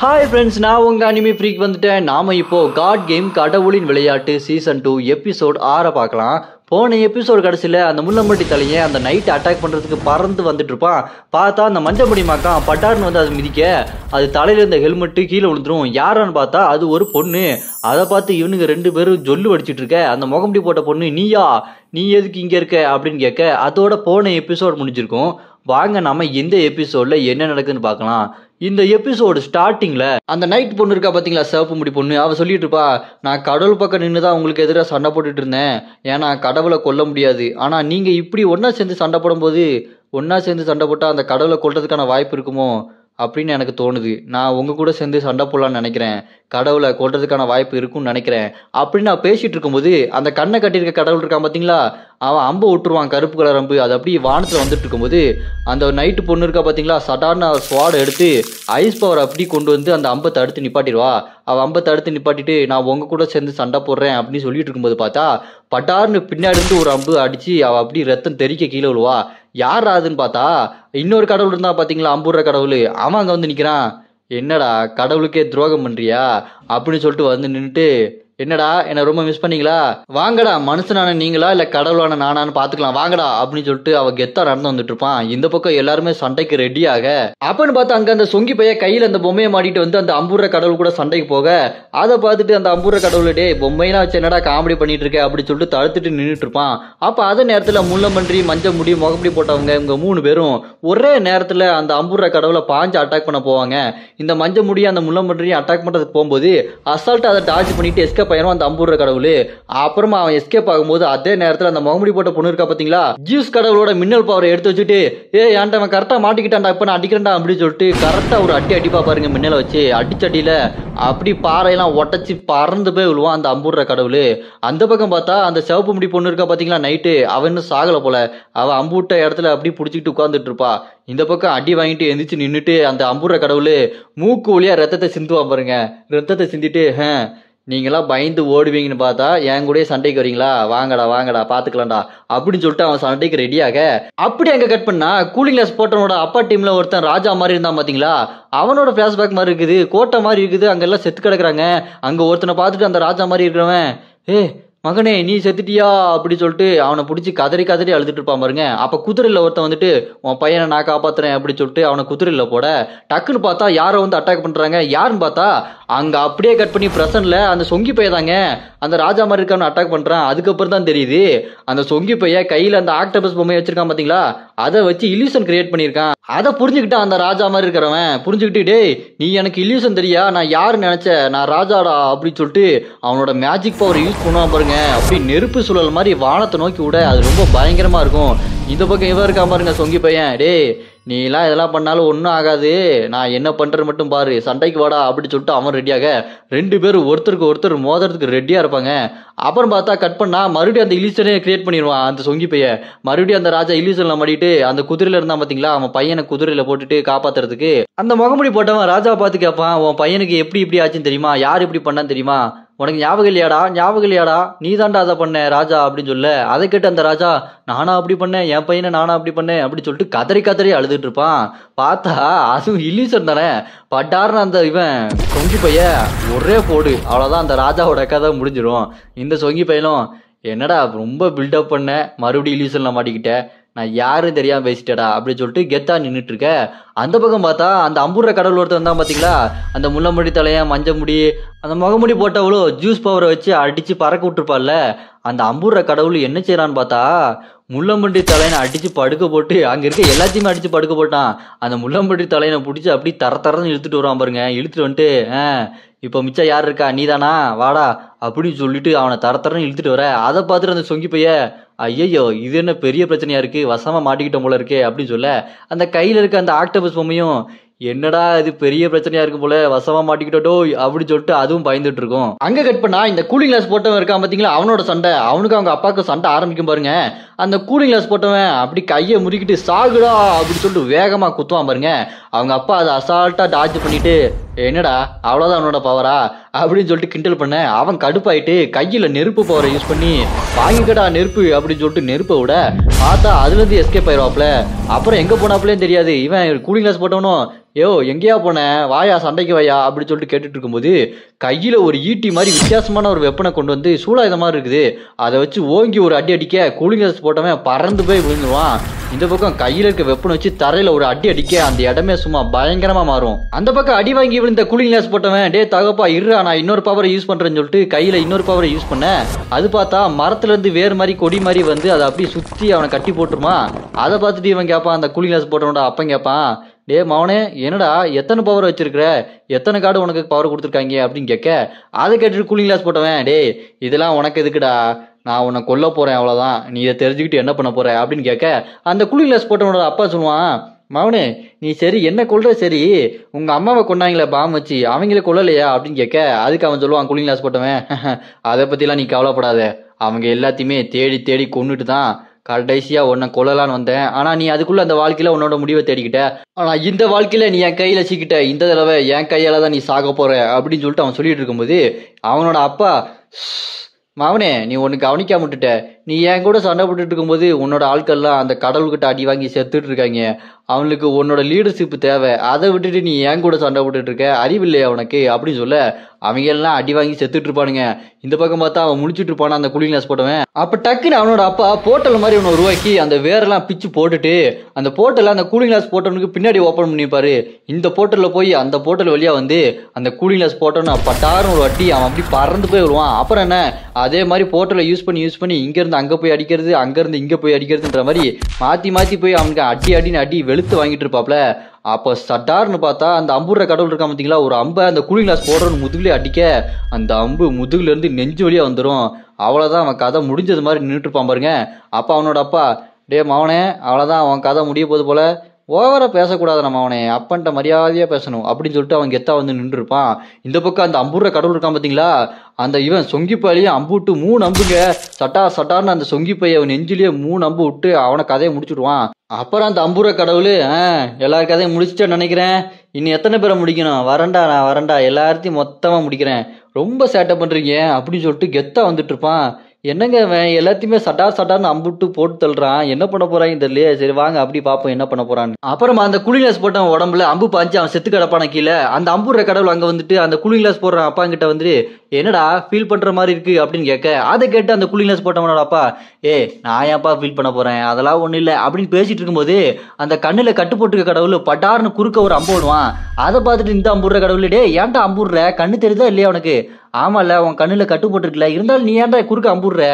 Hi friends, நான் உங்கள் anime freak வந்துட்டேன். நாம் இப்போது காட் கேம் கடவுளின் விளையாட்டு சீசன் 2 எபிசோட் 6 பார்க்கலாம். போன எபிசோடு கடைசியில் அந்த முள்ளம்பட்டி தலையை அந்த நைட் அட்டாக் பண்ணுறதுக்கு பறந்து வந்துட்டு இருப்பான். பார்த்தா அந்த மஞ்சப்படி மாக்கான் பட்டார்னு வந்து அதை மிதிக்க அது தலையில் இருந்த ஹெல்மெட்டு கீழே விழுந்துரும். யாரான்னு பார்த்தா அது ஒரு பொண்ணு. அதை பார்த்து இவனுங்க 2 பேரும் ஜொல்லு அடிச்சிட்டு இருக்க. அந்த முகம்படி போட்ட பொண்ணு, நீயா, நீ எதுக்கு இங்கே இருக்க அப்படின்னு கேட்க அதோட போன எபிசோடு முடிஞ்சிருக்கும். வாங்க நம்ம இந்த எபிசோட்ல என்ன நடக்குதுன்னு பார்க்கலாம். இந்த எபிசோடு ஸ்டார்டிங்ல அந்த நைட் பொண்ணு இருக்கா பாத்தீங்களா, சிவப்பு முடி பொண்ணு. அவ சொல்லிட்டு இருப்பா, நான் கடவுள் பக்கம் நின்றுதான் உங்களுக்கு எதிராக சண்டை போட்டுட்டு இருந்தேன். ஏன்னா கடவுளை கொல்ல முடியாது. ஆனா நீங்க இப்படி ஒன்னா சேர்ந்து சண்டை போடும்போது, ஒன்னா சேர்ந்து சண்டை போட்டா அந்த கடவுளை கொல்றதுக்கான வாய்ப்பு இருக்குமோ அப்படின்னு எனக்கு தோணுது. நான் உங்க கூட சேர்ந்து சண்டை போடலான்னு நினைக்கிறேன். கடவுளை கொல்றதுக்கான வாய்ப்பு இருக்கும்னு நினைக்கிறேன் அப்படின்னு நான் பேசிட்டு இருக்கும்போது, அந்த கண்ணை கட்டியிருக்க கடவுள் இருக்கான் பாத்தீங்களா, அவன் அம்பு விட்டுருவான், கருப்பு கலர் அம்பு. அது அப்படியே வானத்துல வந்துட்டு இருக்கும்போது அந்த நைட்டு பொண்ணு இருக்கா பாத்தீங்களா, சடார்னு ஸ்வாட் எடுத்து ஐஸ் பவர் அப்படி கொண்டு வந்து அந்த அம்பை தடுத்து நிப்பாட்டிடுவா. அவள் அம்பை தடுத்து நிப்பாட்டிட்டு நான் உங்க கூட சேர்ந்து சண்டை போடுறேன் அப்படின்னு சொல்லிட்டு இருக்கும்போது பார்த்தா பட்டார்னு பின்னாடி இருந்து ஒரு அம்பு அடிச்சு அவள் அப்படி ரத்தம் தெறிக்க கீழே விழுவா. யார் ஆகுதுன்னு பார்த்தா இன்னொரு கடவுள் இருந்தா பாத்தீங்களா, அம்புற கடவுள். அவன் அங்க வந்து நிக்கிறான். என்னடா கடவுளுக்கே துரோகம் பண்றியா அப்படின்னு சொல்லிட்டு வந்து நின்றுட்டு, என்னடா என்ன ரொம்ப மிஸ் பண்ணீங்களா, வாங்கடா மனுஷனான நீங்களா இல்ல கடவுளான நானான்னு பாத்துக்கலாம் வாங்கடா அப்படின்னு சொல்லிட்டு அவ கெத்தா நடந்து வந்துட்டு இருப்பான். இந்த பக்கம் எல்லாருமே சண்டைக்கு ரெடியாக அப்படின்னு பார்த்தா அங்க அந்த சொங்கி பைய கையில அந்த பொம்மையை மாட்டிட்டு வந்து அந்த அம்புற கடவுள் கூட சண்டைக்கு போக, அதை பார்த்துட்டு அந்த அம்புற கடவுள், டே பொம்மையெல்லாம் வச்சு என்னடா காமெடி பண்ணிட்டு இருக்க அப்படின்னு சொல்லிட்டு தடுத்துட்டு நின்றுட்டு இருப்பான். அப்ப அதே நேரத்துல முள்ளம்பன்றி, மஞ்சள் முடி, முகப்படி போட்டவங்க இவங்க 3 பேரும் ஒரே நேரத்துல அந்த அம்புற கடவுளை பாஞ்சு அட்டாக் பண்ண போவாங்க. இந்த மஞ்சள் முடி அந்த முள்ளம்பன்றியும் அட்டாக் பண்றதுக்கு போகும்போது அசால்ட் அதை டார்ஜ் பண்ணிட்டு எஸ்கேப் ஆயிரும் அந்த அம்புற கடவுள். அப்புறமா அவன் எஸ்கேப் ஆகும்போது அதே நேரத்துல அந்த முகமுடி போட்ட பொண்ணு இருக்கா பாத்தீங்களா, ஜியூஸ் கடவுளோட மின்னல் பவரை எடுத்து வச்சுட்டு, ஏன்டா அவன் கரெக்டா மாட்டிக்கிட்டான்டா, இப்ப நான் அடிக்கிறேன்டா அப்படின்னு சொல்லிட்டு கரெக்டா ஒரு அடிப்பா பாருங்க, மின்னலை வச்சு அடிச்சடியில அப்படி பாறையெல்லாம் ஒட்டச்சு பறந்து போய் விழுவான் அந்த அம்புற கடவுள். அந்த பக்கம் பார்த்தா அந்த சிவப்பு முடி பொண்ணு இருக்கா பாத்தீங்களா, நைட்டு அவன் இன்னும் சாகல போல. அவ அம்புட்ட இடத்துல அப்படி புடிச்சிட்டு உட்கார்ந்துட்டு இருப்பா. இந்த பக்கம் அடி வாங்கிட்டு எந்திரிச்சு நின்றுட்டு அந்த அம்புற கடவுள் மூக்கு வழியா ரத்தத்தை சிந்துவா பாருங்க. ரத்தத்தை சிந்திட்டு, நீங்களாம் பயந்து ஓடுவீங்கன்னு பார்த்தா என் கூட சண்டைக்கு வரீங்களா, வாங்கடா வாங்கடா பாத்துக்கலாம்டா அப்படின்னு சொல்லிட்டு அவன் சண்டைக்கு ரெடியாக. அப்படி அங்க கட் பண்ணா கூலிங் கிளாஸ் போட்டவனோட அப்பா டீம்ல ஒருத்தன் ராஜா மாதிரி இருந்தான் பாத்தீங்களா, அவனோட பிளாஷ்பேக் மாதிரி இருக்குது, கோட்டை மாதிரி இருக்குது, அங்க எல்லாம் செத்து கிடக்குறாங்க. அங்க ஒருத்தனை பார்த்துட்டு அந்த ராஜா மாதிரி இருக்கிறவன், மகனே நீ செத்துட்டியா அப்படி சொல்லிட்டு அவனை பிடிச்சி கதறி கதறி அழுதுட்டு இருப்பான் பாருங்க. அப்ப குதிரையில ஒருத்தன் வந்துட்டு, உன் பையனை நான் காப்பாத்துறேன் அப்படி சொல்லிட்டு அவனை குதிரையில போட, டக்குன்னு பார்த்தா யாரோ வந்து அட்டாக் பண்றாங்க. யாருன்னு பார்த்தா அங்க அப்படியே கட் பண்ணி பிரசன்ட்ல அந்த சொங்கி பைய தாங்க அந்த ராஜா மாதிரி இருக்கான்னு அட்டாக் பண்றான். அதுக்கப்புறம் தான் தெரியுது அந்த சொங்கி பைய கையில அந்த ஆக்டோபஸ் பொம்மையை வச்சிருக்கான் பாத்தீங்களா, அதை வச்சு இல்யூஷன் கிரியேட் பண்ணியிருக்கான். அதை புரிஞ்சுக்கிட்டான் அந்த ராஜா மாதிரி இருக்கிறவன். புரிஞ்சுக்கிட்டு, டேய் நீ எனக்கு இல்யூஷன் தெரியா, நான் யாருன்னு நினைச்ச, நான் ராஜாடா அப்படின்னு சொல்லிட்டு அவனோட மேஜிக் பவர் யூஸ் பண்ணுவான் பாருங்க. அப்படி நெருப்பு சுழல் மாதிரி வானத்தை நோக்கி விட அது ரொம்ப பயங்கரமா இருக்கும். இந்த பக்கம் இவன் இருக்கா பாருங்க சொங்கி பையன், டேய் நீ எல்லாம் இதெல்லாம் பண்ணாலும் ஒன்றும் ஆகாது, நான் என்ன பண்றேன் மட்டும் பாரு, சண்டைக்கு வாடா அப்படி சொல்லிட்டு அவன் ரெடியாக 2 பேரும் ஒருத்தருக்கு ஒருத்தர் மோதுறதுக்கு ரெடியா இருப்பாங்க. அப்புறம் பார்த்தா கட் பண்ணா மறுபடியும் அந்த இலியூஷனே கிரியேட் பண்ணிடுவான் அந்த சொங்கி பைய. மறுபடியும் அந்த ராஜா இலியூஷன்ல மாட்டிட்டு அந்த குதிரையில இருந்தான் பாத்தீங்களா, அவன் பையனை குதிரையில போட்டுட்டு காப்பாத்துறதுக்கு அந்த முகமுடி போட்டவன் ராஜா பார்த்து கேட்பான், உன் பையனுக்கு எப்படி இப்படி ஆச்சுன்னு தெரியுமா, யார் இப்படி பண்ணான்னு தெரியுமா, உனக்கு ஞாபகம் இல்லையாடா, நீ தாண்டா அதை பண்ண ராஜா அப்படின்னு சொல்ல. அதை கேட்டு அந்த ராஜா, நானா அப்படி பண்ணேன், என் பையனை நானா அப்படி பண்ணேன் அப்படின்னு சொல்லிட்டு கதறி கதறி அழுதுட்டு இருப்பான். பார்த்தா அதுவும் இல்லீசன் தானே. பட்டார்னு அந்த இவன் சொங்கி பைய ஒரே போடு, அவ்வளவுதான் அந்த ராஜாவோட கதை முடிஞ்சிடும். இந்த சொங்கி பையனும், என்னடா ரொம்ப பில்டப் பண்ண, மறுபடியும் இல்லீசன்ல மாட்டிக்கிட்ட, நான் யாரும் தெரியாம பேசிட்டடா அப்படின்னு சொல்லிட்டு கெத்தா நின்றுட்டு இருக்க. அந்த பக்கம் பார்த்தா அந்த அம்புற கடவுள் ஒருத்தர் வந்தான் பாத்தீங்களா, அந்த முள்ளமுடி தலையன், மஞ்சள் முடி, அந்த முகமுடி போட்டவளோ ஜூஸ் பவரை வச்சு அடிச்சு பறக்க விட்டுருப்பாள்ல, அந்த அம்புற கடவுள் என்ன செய்யறான்னு பார்த்தா முள்ளம்பன்றி தலையனை அடிச்சு படுக்க போட்டு அங்க இருக்க எல்லாத்தையுமே அடிச்சு படுக்க போட்டான். அந்த முள்ளம்பன்றி தலையனை பிடிச்சி அப்படி தரன்னு இழுத்துட்டு வருவான் பாருங்க. இழுத்துட்டு வந்துட்டு, இப்போ மிச்சம் யார் இருக்கா, நீதானா வாடா அப்படின்னு சொல்லிட்டு அவனை தரன்னு இழுத்துட்டு வர. அதை பார்த்துட்டு அந்த சொங்கி பைய, ஐயோ இது என்ன பெரிய பிரச்சனையா இருக்கு, வசமா மாட்டிக்கிட்டோம் போல இருக்கே அப்படின்னு சொல்ல, அந்த கையில இருக்க அந்த ஆக்டோபஸ் பொம்மையும், என்னடா இது பெரிய பிரச்சனையா இருக்கும் போல, வசமா மாட்டிக்கிட்டோ அப்படின்னு சொல்லிட்டு அதுவும் பயந்துட்டு இருக்கும். அங்க கட் பண்ணா இந்த கூலிங் கிளாஸ் போட்டவன் இருக்கான் பாத்தீங்களா, அவனோட சண்டை, அவனுக்கு அவங்க அப்பாவுக்கு சண்டை ஆரம்பிக்கும் பாருங்க. அந்த கூலிங் கிளாஸ் போட்டவன் அப்படி கையை முறுக்கிட்டு சாகுடா அப்படின்னு சொல்லிட்டு வேகமா குத்துவான் பாருங்க. அவங்க அப்பா அதை அசால்ட்டா டார்ஜ் பண்ணிட்டு, என்னடா அவ்வளோதான் அவனோட பவரா அப்படின்னு சொல்லிட்டு கிண்டல் பண்ண அவன் கடுப்பாயிட்டு கையில் நெருப்பு பவரை யூஸ் பண்ணி வாங்கிக்கடா நெருப்பு அப்படின்னு சொல்லிட்டு நெருப்பை விட பார்த்தா அதுலேருந்து எஸ்கேப் ஆயிடுவாப்ல. அப்புறம் எங்கே போனாப்லேன்னு தெரியாது. இவன் கூலிங் கிளாஸ் போட்டவனும் யோ எங்கேயா போனேன் வாயா சண்டைக்கு வாயா அப்படின்னு சொல்லிட்டு கேட்டுட்டு இருக்கும்போது கையில் ஒரு ஈட்டி மாதிரி வித்தியாசமான ஒரு வெப்பனை கொண்டு வந்து சூடாயுத மாதிரி இருக்குது. அதை வச்சு ஓங்கி ஒரு அடி அடிக்க கூலிங் கிளாஸ் போட்டவன் பறந்து போய் விழுந்துருவான். இந்த பக்கம் கையில் இருக்க வெப்பனை வச்சு தரையில் ஒரு அடி அடிக்க அந்த இடமே சும்மா பயங்கரமாக மாறும். அந்த பக்கம் அடி வாங்கி விழுந்த கூலிங் கிளாஸ் போட்டவன் டே தகப்பா இருறா நான் இன்னொரு பவரை யூஸ் பண்ணுறேன்னு சொல்லிட்டு கையில் இன்னொரு பவரை யூஸ் பண்ணேன். அது பார்த்தா மரத்துலேருந்து வேறு மாதிரி கொடி மாதிரி வந்து அதை அப்படியே சுற்றி அவனை கட்டி போட்டுருமா. அதை பார்த்துட்டு இவன் கேட்பான் அந்த கூலிங் கிளாஸ் போட்டவனோட அப்பன் கேட்பான் டே மவனே என்னடா எத்தனை பவர் வச்சிருக்கிற எத்தனை கார்டு உனக்கு பவர் கொடுத்துருக்காங்க அப்படின்னு கேட்க அதை கேட்டுட்டு கூலிங் கிளாஸ் போட்டவன் டே இதெல்லாம் உனக்கு எதுக்குடா நான் உன்னை கொல்ல போறேன் அவ்வளோதான் நீ இதை தெரிஞ்சுக்கிட்டு என்ன பண்ண போற அப்படின்னு கேட்க அந்த கூலிங் கிளாஸ் போட்டவனோட அப்பா சொல்லுவான் மவனே நீ சரி என்ன கொல்ற சரி உங்க அம்மாவை கொண்டாங்களே பாம் வச்சு அவங்கள கொல்லலையா அப்படின்னு கேட்க அதுக்கு அவன் சொல்லுவான் கூலிங் கிளாஸ் போட்டவன் அதை பத்திலாம் நீ கவலைப்படாத அவங்க எல்லாத்தையுமே தேடி தேடி கொண்டுட்டு தான் கடைசியா உன்னை கொல்லலான்னு வந்தேன். ஆனா நீ அதுக்குள்ள அந்த வாழ்க்கையில உன்னோட முடிவை தேடிக்கிட்ட. ஆனா இந்த வாழ்க்கையில நீ என் கையில சிக்கிட்ட இந்த தடவை என் கையால தான் நீ சாக போற அப்படின்னு சொல்லிட்டு அவன் சொல்லிட்டு இருக்கும்போது அவனோட அப்பா மவனே நீ ஒன்று கவனிக்காம விட்டுட்ட நீ என் கூட சண்டை போட்டுட்டு இருக்கும்போது உன்னோட ஆட்கள்லாம் அந்த கடவுள்கிட்ட அடி வாங்கி செத்துட்டு இருக்காங்க. அவனுக்கு உன்னோட லீடர்ஷிப் தேவை. அதை விட்டுட்டு நீ என் கூட சண்டை போட்டுட்டு இருக்க அறிவில்லையா உனக்கு அப்படின்னு சொல்ல அவங்க எல்லாம் அடி வாங்கி செத்துட்டு இருப்பானுங்க. இந்த பக்கம் பார்த்தா அவன் முடிச்சுட்டு இருப்பானா அந்த கூலிங் கிளாஸ் போட்டவன். அப்ப டக்குன்னு அவனோட அப்பா போர்ட்டல் மாதிரி ஒன்று உருவாக்கி அந்த வேரெல்லாம் பிச்சு போட்டுட்டு அந்த போர்ட்டல அந்த கூலிங் கிளாஸ் போட்டவனுக்கு பின்னாடி ஓப்பன் பண்ணிப்பாரு. இந்த போர்ட்டல்ல போய் அந்த போர்ட்டல் வழியா வந்து அந்த கூலிங் கிளாஸ் போட்டோன்னு பட்டாருன்னு ஒரு வட்டி அவன் அப்படி பறந்து போய் வருவான். அப்புறம் என்ன அதே மாதிரி போர்ட்டலை யூஸ் பண்ணி இங்க இருந்து அங்க போய் அடிக்கிறது அங்க இருந்து இங்க போய் அடிக்கிறதுன்ற மாதிரி மாத்தி மாத்தி போய் அவனுக்கு அடின்னு அடி வெளுத்து வாங்கிட்டு இருப்பாப்ல. அப்போ சட்டார்னு பார்த்தா அந்த அம்புற கடவுள் இருக்கா பார்த்தீங்களா ஒரு அம்பை அந்த கூலிங் கிளாஸ் போடுறன்னு முதுகுலேயே அடிக்க அந்த அம்பு முதுகுல இருந்து நெஞ்சு வழியா வந்துடும். அவ்வளோதான் அவன் கதை முடிஞ்சது மாதிரி நின்றுட்டு இருப்பான் பாருங்க. அப்போ அவனோட அப்பா டே மவனே அவ்வளோதான் அவன் கதை முடிய போது போல ஓவரா பேசக்கூடாது நம்ம அவனே அப்பன்ட்ட மரியாதையா பேசணும் அப்படின்னு சொல்லிட்டு அவன் கெத்தா வந்து நின்று இருப்பான். இந்த பக்கம் அந்த அம்புற கடவுள் இருக்கான் பார்த்தீங்களா அந்த இவன் சொங்கிப்பாலேயே அம்பு விட்டு 3 அம்புங்க சட்டார்னு அந்த சொங்கிப்பைய அவன் நெஞ்சிலேயே 3 அம்பு விட்டு அவனை கதையை முடிச்சுடுவான். அப்புறம் அந்த அம்புற கடவுள் எல்லாரும் கதையும் முடிச்சுட்டேன்னு நினைக்கிறேன். இன்னும் எத்தனை பேரை முடிக்கணும் நான் வரேன்டா எல்லாத்தையும் மொத்தமா முடிக்கிறேன் ரொம்ப சேட்டை பண்றீங்க அப்படின்னு சொல்லிட்டு கெத்தா வந்துட்டு இருப்பான். என்னங்க அவன் எல்லாத்தையுமே சட்டார்னு அம்புட்டு போட்டு தள்ளுறான் என்ன பண்ண போறாங்க தெரியலையே சரி வாங்க அப்படி பார்ப்போம் என்ன பண்ண போறான்னு. அப்புறமா அந்த கூலிங் கிளாஸ் போட்டவன் உடம்புல அம்பு பாஞ்சு அவன் செத்து கிடப்பான கீழே அந்த அம்புற கடவுள் அங்க வந்துட்டு அந்த கூலிங் கிளாஸ் போடுற அப்பா கிட்ட வந்துட்டு என்னடா ஃபீல் பண்ற மாதிரி இருக்கு அப்படின்னு கேட்க அதை கேட்டு அந்த கூலிங் கிளாஸ் போட்டவனோட அப்பா நான் ஏன்ப்பா ஃபீல் பண்ண போறேன் அதெல்லாம் ஒண்ணு இல்லை அப்படின்னு பேசிட்டு இருக்கும்போது அந்த கண்ணுல கட்டு போட்டுக்க கடவுள் பட்டார்னு குறுக்க ஒரு அம்பு விடுவான். அதை பார்த்துட்டு இந்த அம்புற கடவுள் ஏன்டா அம்புடுற கண்ணு தெரியுதா இல்லையா உனக்கு ஆமால உன் கண்ணுல கட்டு போட்டுருக்கல இருந்தாலும் நீ ஏன்டா குறுக்க அம்புடுற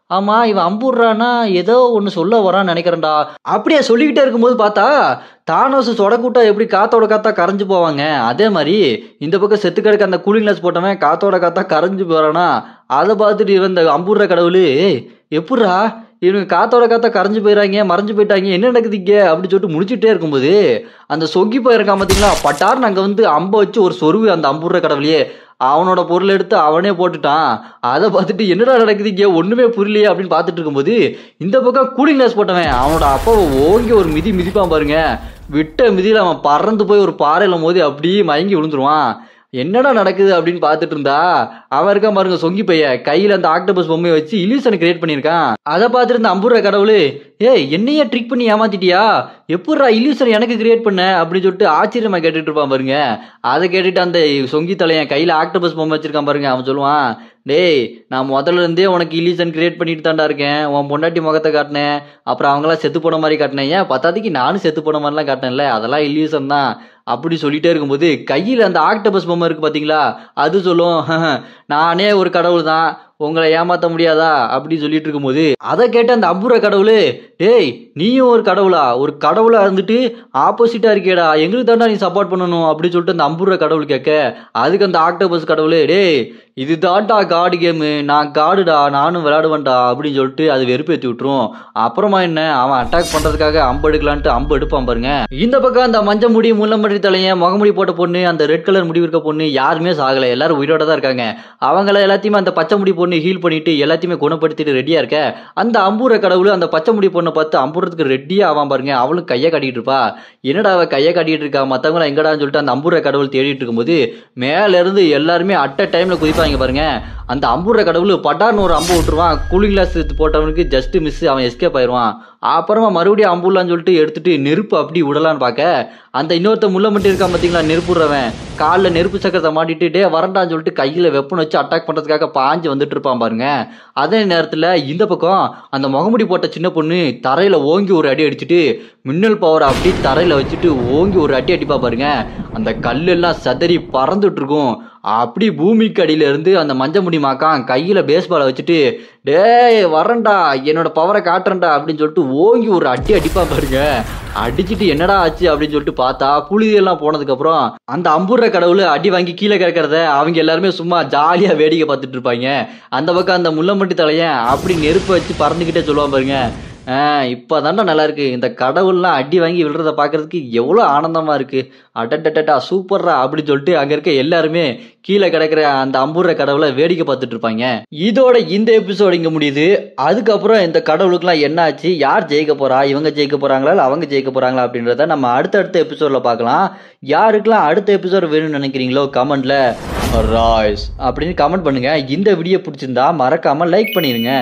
ஆமா இவன் அம்புடுறான்னா ஏதோ ஒன்னு சொல்ல வரான்னு நினைக்கிறேன்டா அப்படியே சொல்லிக்கிட்டே இருக்கும்போது பார்த்தா தானோஸ் சொடக்கூட்டா எப்படி காத்தோட காத்தா கரைஞ்சு போவாங்க அதே மாதிரி இந்த பக்கம் செத்து கிடக்க அந்த கூலிங் கிளாஸ் போட்டவன் காத்தோட காத்தா கரைஞ்சு போறானா அதை பார்த்துட்டு இவன் இந்த அம்புடுற கடவுள் எப்படா இவங்க காத்தோட காத்தா கரைஞ்சு போயிடறாங்க மறைஞ்சு போயிட்டாங்க என்ன நடக்குதுங்க அப்படின்னு சொல்லிட்டு முடிச்சுட்டே இருக்கும்போது அந்த சொங்கி போயிருக்கான் பார்த்தீங்களா பட்டார்னு அங்கே வந்து அம்பை வச்சு ஒரு சொருவு அந்த அம்புடுற கடவுளையே அவனோட பொருளை எடுத்து அவனே போட்டுட்டான். அதை பார்த்துட்டு என்னடா நடக்குதுங்க ஒண்ணுமே புரியலையே அப்படின்னு பார்த்துட்டு இருக்கும்போது இந்த பக்கம் கூலிங் கிளாஸ் போட்டவன் அவனோட அப்பாவை ஓங்கி ஒரு மிதிப்பான் பாருங்க. விட்ட மிதியில் அவன் பறந்து போய் ஒரு பாறையில மோதி அப்படியே மயங்கி விழுந்துருவான். என்னடா நடக்குது அப்படின்னு பார்த்துட்டு இருந்தா அவன் இருக்கான் பாருங்க சொங்கி பைய கையில அந்த ஆக்டோபஸ் பொம்மையை வச்சு இலியூஷனை கிரியேட் பண்ணியிருக்கான். அதை பார்த்துட்டு இருந்த அம்புற கடவுள் என்னையே ட்ரிக் பண்ணி ஏமாத்திட்டியா எப்படா இலியூஷன் எனக்கு கிரியேட் பண்ண அப்படின்னு சொல்லிட்டு ஆச்சரியமா கேட்டுட்டு இருப்பான் பாருங்க. அதை கேட்டுட்டு அந்த சொங்கி தலையன் கையில ஆக்டோபஸ் பொம்மை வச்சிருக்கான் பாருங்க. அவன் சொல்லுவான் நான் முதல்ல இருந்தே உனக்கு இலியூஷன் கிரியேட் பண்ணிட்டு தாண்டா இருக்கேன் உன் பொண்டாட்டி முகத்தை காட்டினேன் அப்புறம் அவங்களாம் செத்து போன மாதிரி காட்டினேன் ஏன் பத்தாதிக்கு நானும் செத்து போன மாதிரிலாம் காட்டினேன்ல அதெல்லாம் இலியூஷன் தான் அப்படி சொல்லிட்டே இருக்கும்போது கையில் அந்த ஆக்டோபஸ் பொம்மை இருக்கு பார்த்தீங்களா அது சொல்லும் நானே ஒரு கடவுள் தான் உங்களை ஏமாத்த முடியாதா அப்படி சொல்லிட்டு இருக்கும்போது அதை கேட்ட அந்த அம்புற கடவுள் நீயும் ஒரு கடவுளா இருந்துட்டு ஆப்போசிட்டா இருக்கேடா எங்களுக்கு தாண்டா நீ சப்போர்ட் பண்ணணும் அப்படின்னு சொல்லிட்டு அந்த அம்புற கடவுள் கேட்க அதுக்கு அந்த ஆக்டோபஸ் கடவுள் இது தான்டா காடு கேமு நான் காடுடா நானும் விளையாடுவேன்டா அப்படின்னு சொல்லிட்டு அது வெறுப்பேற்றி விட்டுரும். அப்புறமா என்ன அவன் அட்டாக் பண்றதுக்காக அம்பு எடுக்கலான்ட்டு அம்பு எடுப்பான் பாருங்க. இந்த பக்கம் அந்த மஞ்ச முடி முள்ளம்படி தலையன் முகமுடி போட்ட பொண்ணு அந்த ரெட் கலர் முடி இருக்க பொண்ணு யாருமே சாகலை எல்லாரும் உயிரோட தான் இருக்காங்க. அவங்கள எல்லாத்தையுமே அந்த பச்சை முடி பொண்ணு பொண்ணு ஹீல் பண்ணிட்டு எல்லாத்தையுமே குணப்படுத்திட்டு ரெடியா இருக்க அந்த அம்பூர கடவுள் அந்த பச்சை முடி பொண்ணை பார்த்து அம்புறதுக்கு ரெடியா ஆவான் பாருங்க. அவளும் கையை காட்டிட்டு இருப்பா. என்னடா அவ கையை காட்டிட்டு இருக்கா, மத்தவங்கள எங்கடான்னு சொல்லிட்டு அந்த அம்பூர கடவுள் தேடிட்டு இருக்கும்போது மேல இருந்து எல்லாருமே அட் அ டைம்ல குதிப்பாங்க பாருங்க. அந்த அம்பூர கடவுள் பட்டார்னு ஒரு அம்பு விட்டுருவான். கூலிங் கிளாஸ் போட்டவனுக்கு ஜஸ்ட் மிஸ், அவன் எஸ்கேப் ஆயிடுவான். அப்புறமா மறுபடியும் அம்புலான்னு சொல்லிட்டு எடுத்துட்டு நெருப்பு அப்படி விடலான்னு பார்க்க அந்த இன்னொருத்த முள்ள மட்டும் இருக்கான் பார்த்தீங்களா, நெருப்புடுறவன் காலில் நெருப்பு சக்கரத்தை மாட்டிட்டு டே வரண்டான்னு சொல்லிட்டு கையில் வெப்பன் வச்சு அட்டாக் பண்ணுறதுக்காக பாஞ்சு வந்துட்டு இருப்பான் பாருங்க. அதே நேரத்தில் இந்த பக்கம் அந்த முகமுடி போட்ட சின்ன பொண்ணு தரையில் ஓங்கி ஒரு அடி அடிச்சுட்டு மின்னல் பவர் அப்படி தரையில் வச்சுட்டு ஓங்கி ஒரு அடி அடிப்பா பாருங்க. அந்த கல்லெல்லாம் சதறி பறந்துட்டு இருக்கும். அப்படி பூமிக்கு அடியில இருந்து அந்த மஞ்ச முடி மாக்கான் கையில பேஸ்பாலை வச்சுட்டு டேய் வரண்டா என்னோட பவரை காட்டுறேன்டா அப்படின்னு சொல்லிட்டு ஓங்கி ஒரு அடி அடிப்பா பாருங்க. அடிச்சுட்டு என்னடா ஆச்சு அப்படின்னு சொல்லிட்டு பார்த்தா புழுதியெல்லாம் போனதுக்கு அப்புறம் அந்த அம்புற கடவுள் அடி வாங்கி கீழே கிடக்கிறத அவங்க எல்லாருமே சும்மா ஜாலியா வேடிக்கை பார்த்துட்டு இருப்பாங்க. அந்த பக்கம் அந்த முள்ளம்பட்டி தலையன் அப்படி நெருப்பு வச்சு பறந்துக்கிட்டே சொல்லுவான் பாருங்க. இப்பதான்டா நல்லா இருக்கு, இந்த கடவுள்லாம் அடி வாங்கி விழுறத பாக்குறதுக்கு எவ்வளவு ஆனந்தமா இருக்கு, அடட்டா சூப்பர்ரா அப்படின்னு சொல்லிட்டு அங்க இருக்க எல்லாருமே கீழே கிடக்கிற அந்த அம்புற கடவுளை வேடிக்கை பார்த்துட்டு இருப்பாங்க. இதோட இந்த எபிசோடு இங்க முடியுது. அதுக்கப்புறம் இந்த கடவுளுக்குலாம் என்ன ஆச்சு, யார் ஜெயிக்க போறா, இவங்க ஜெயிக்க போறாங்களா இல்ல அவங்க ஜெயிக்க போறாங்களா அப்படின்றத நம்ம அடுத்த எபிசோட்ல பார்க்கலாம். யாருக்கெல்லாம் அடுத்த எபிசோடு வேணும்னு நினைக்கிறீங்களோ கமெண்ட்ல ராய்ஸ் அப்படின்னு கமெண்ட் பண்ணுங்க. இந்த வீடியோ பிடிச்சிருந்தா மறக்காம லைக் பண்ணிருங்க.